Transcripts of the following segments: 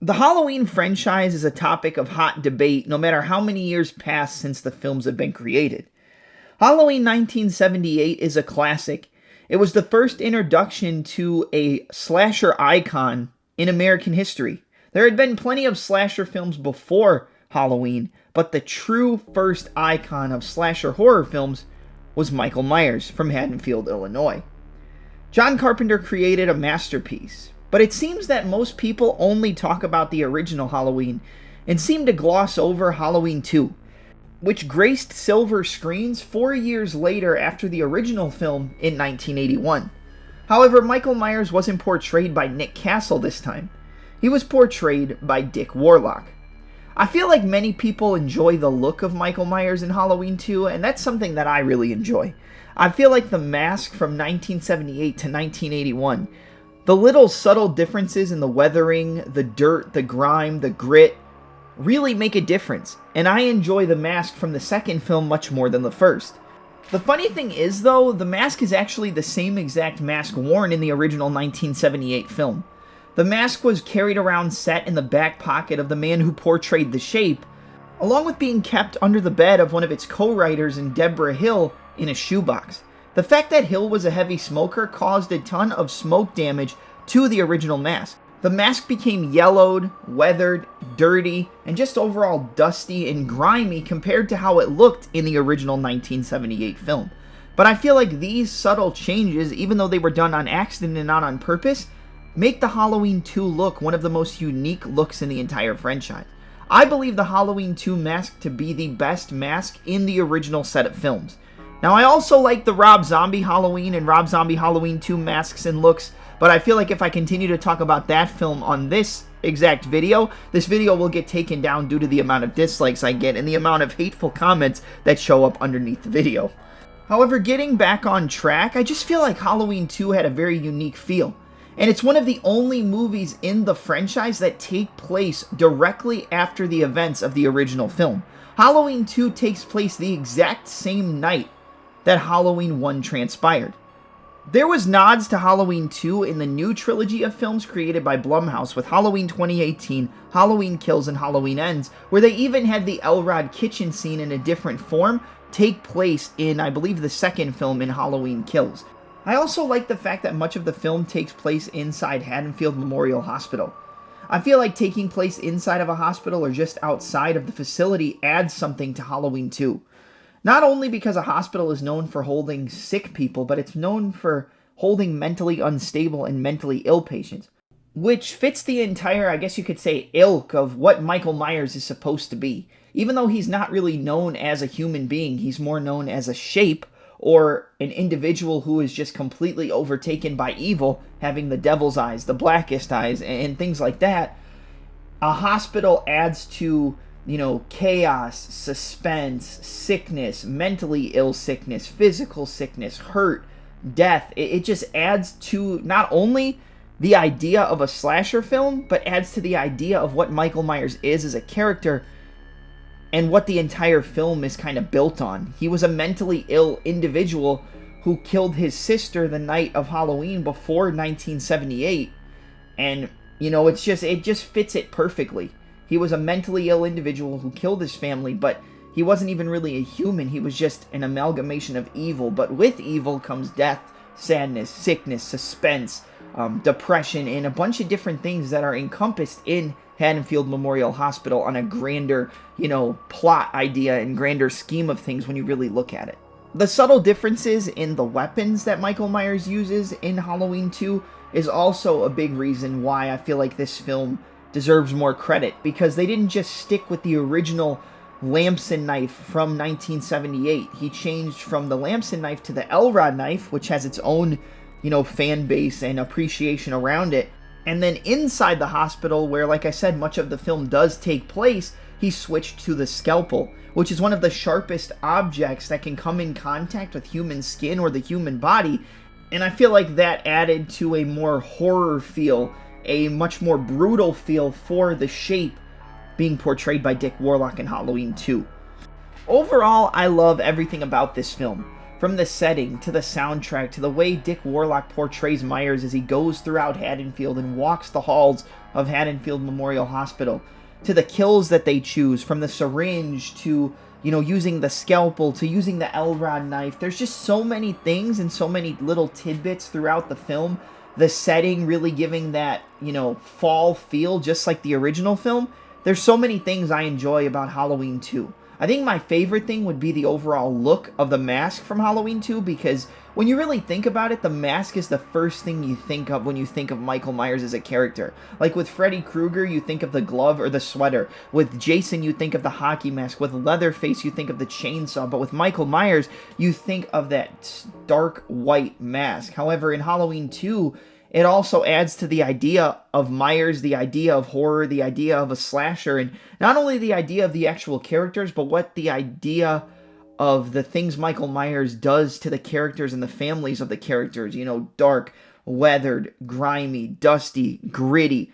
The Halloween franchise is a topic of hot debate no matter how many years pass since the films have been created. Halloween 1978 is a classic. It was the first introduction to a slasher icon in American history. There had been plenty of slasher films before Halloween, but the true first icon of slasher horror films was Michael Myers from Haddonfield, Illinois. John Carpenter created a masterpiece. But it seems that most people only talk about the original Halloween and seem to gloss over Halloween 2, which graced silver screens 4 years later after the original film in 1981. However, Michael Myers wasn't portrayed by Nick Castle this time. He was portrayed by Dick Warlock. I feel like many people enjoy the look of Michael Myers in Halloween 2, and that's something that I really enjoy. I feel like the mask from 1978 to 1981, the little subtle differences in the weathering, the dirt, the grime, the grit, really make a difference, and I enjoy the mask from the second film much more than the first. The funny thing is, though, the mask is actually the same exact mask worn in the original 1978 film. The mask was carried around set in the back pocket of the man who portrayed the Shape, along with being kept under the bed of one of its co-writers in Deborah Hill in a shoebox. The fact that Hill was a heavy smoker caused a ton of smoke damage to the original mask. The mask became yellowed, weathered, dirty, and just overall dusty and grimy compared to how it looked in the original 1978 film. But I feel like these subtle changes, even though they were done on accident and not on purpose, make the Halloween 2 look one of the most unique looks in the entire franchise. I believe the Halloween 2 mask to be the best mask in the original set of films. Now, I also like the Rob Zombie Halloween and Rob Zombie Halloween 2 masks and looks, but I feel like if I continue to talk about that film on this exact video, this video will get taken down due to the amount of dislikes I get and the amount of hateful comments that show up underneath the video. However, getting back on track, I just feel like Halloween 2 had a very unique feel. And it's one of the only movies in the franchise that take place directly after the events of the original film. Halloween 2 takes place the exact same night that Halloween 1 transpired. There was nods to Halloween 2 in the new trilogy of films created by Blumhouse with Halloween 2018, Halloween Kills, and Halloween Ends, where they even had the Elrod kitchen scene in a different form take place in, I believe, the second film in Halloween Kills. I also like the fact that much of the film takes place inside Haddonfield Memorial Hospital. I feel like taking place inside of a hospital or just outside of the facility adds something to Halloween 2. Not only because a hospital is known for holding sick people, but it's known for holding mentally unstable and mentally ill patients, which fits the entire, I guess you could say, ilk of what Michael Myers is supposed to be. Even though he's not really known as a human being, he's more known as a shape or an individual who is just completely overtaken by evil, having the devil's eyes, the blackest eyes, and things like that. A hospital adds to chaos, suspense, sickness, mentally ill sickness, physical sickness, hurt, death. It just adds to not only the idea of a slasher film, but adds to the idea of what Michael Myers is as a character and what the entire film is kind of built on. He was a mentally ill individual who killed his sister the night of Halloween before 1978, and it just fits it perfectly. He was a mentally ill individual who killed his family, but he wasn't even really a human. He was just an amalgamation of evil. But with evil comes death, sadness, sickness, suspense, depression, and a bunch of different things that are encompassed in Haddonfield Memorial Hospital on a grander, plot idea and grander scheme of things when you really look at it. The subtle differences in the weapons that Michael Myers uses in Halloween 2 is also a big reason why I feel like this film deserves more credit, because they didn't just stick with the original Lamson knife from 1978. He changed from the Lamson knife to the Elrod knife, which has its own, fan base and appreciation around it. And then inside the hospital, where, like I said, much of the film does take place, he switched to the scalpel, which is one of the sharpest objects that can come in contact with human skin or the human body. And I feel like that added to a more horror feel, a much more brutal feel for the Shape being portrayed by Dick Warlock in Halloween 2. Overall, I love everything about this film. From the setting, to the soundtrack, to the way Dick Warlock portrays Myers as he goes throughout Haddonfield and walks the halls of Haddonfield Memorial Hospital, to the kills that they choose, from the syringe to, using the scalpel, to using the L-Rod knife. There's just so many things and so many little tidbits throughout the film. The setting really giving that, fall feel, just like the original film. There's so many things I enjoy about Halloween 2. I think my favorite thing would be the overall look of the mask from Halloween 2, because when you really think about it, the mask is the first thing you think of when you think of Michael Myers as a character. Like with Freddy Krueger, you think of the glove or the sweater. With Jason, you think of the hockey mask. With Leatherface, you think of the chainsaw. But with Michael Myers, you think of that dark white mask. However, in Halloween 2, it also adds to the idea of Myers, the idea of horror, the idea of a slasher, and not only the idea of the actual characters, but what the idea of the things Michael Myers does to the characters and the families of the characters. Dark, weathered, grimy, dusty, gritty,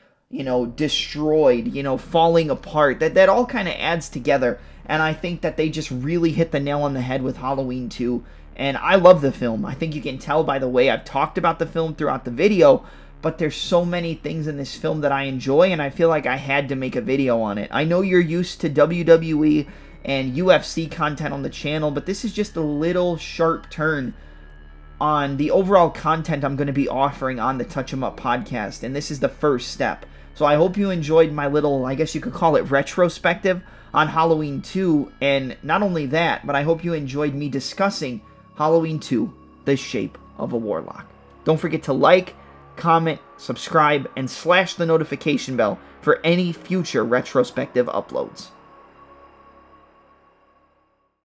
destroyed, falling apart. That all kind of adds together, and I think that they just really hit the nail on the head with Halloween 2. And I love the film. I think you can tell by the way I've talked about the film throughout the video, but there's so many things in this film that I enjoy, and I feel like I had to make a video on it. I know you're used to WWE and UFC content on the channel, but this is just a little sharp turn on the overall content I'm going to be offering on the Touch 'Em Up podcast, and this is the first step. So I hope you enjoyed my little, I guess you could call it, retrospective on Halloween 2, and not only that, but I hope you enjoyed me discussing Halloween 2, The Shape of a Warlock. Don't forget to like, comment, subscribe, and slash the notification bell for any future retrospective uploads.